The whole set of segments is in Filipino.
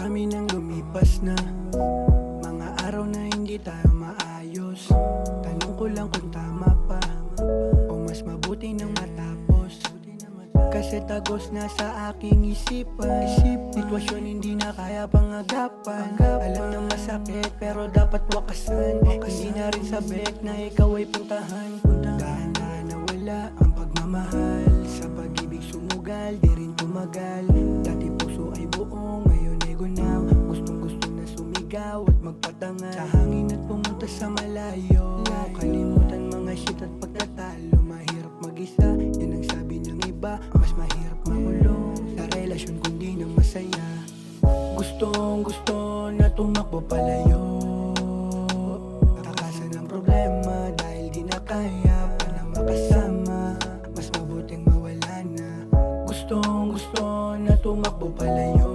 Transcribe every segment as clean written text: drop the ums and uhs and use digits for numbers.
dami nang lumipas na mga araw na hindi tayo maayos. Tanong ko lang kung tama pa o mas mabuti nang matapos. Kasi tagos na sa aking isipan, sitwasyon hindi na kaya pang agapan. Alam na masakit pero dapat wakasan. Hindi na rin sabik na ikaw ay puntahan. Dahan-dahan na wala ang pagmamahal. Sa pag-ibig sumugal, di rin tumagal. Dati puso ay buo, ngayon ay gunaw. Gustong-gusto na sumigaw at magpatangal sa hangin at pumunta sa malayo. Kalimutan mga shit at pagtatalo. Mahirap mag-isa, yan ang sabi ng iba. Mas mahirap makulong sa relasyon kundi na masaya. Gustong-gusto na tumakbo palayo, takasan ang problema dahil di na kaya pa na makasama. Mas mabuting mawala na. Gustong-gusto na tumakbo palayo,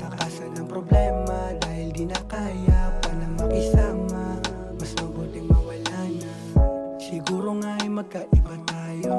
takasan ang problema dahil di na kaya pa na makisama. Mas mabuting mawala na. Siguro nga ay magkaiba tayo.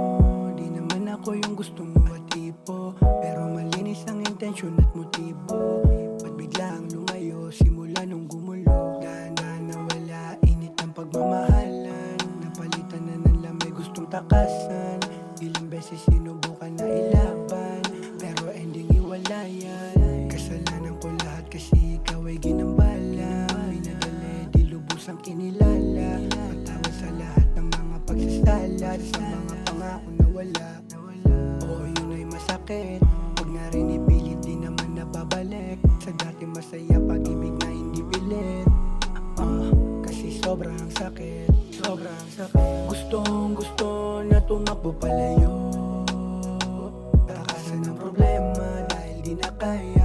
Di naman ako yung gusto mo matipo, pero malinis ang intensyon at motibo. Ba't biglang lumayo simula nung gumulo? Dahan-dahan na wala, init ang pagmamahalan. Napalitan na ng lamay, gustong takasan. Ilang beses sinubukan na ilaban, pero ending iwalayan. Kasalanan ko lahat kasi ikaw ay ginambala. Minadali, di lubos ang kinilala. Patawad sa lahat ng mga pagsasala, sa mga pangako na wala. Oo, yun ay masakit. Pag na rin ipilit, di naman nababalik. Sa dati masaya, pag-ibig na hindi pilit. Kasi sobrang sakit, sobrang sakit. Gustong-gusto na tumakbo palayo, takasan ang problema dahil di na kaya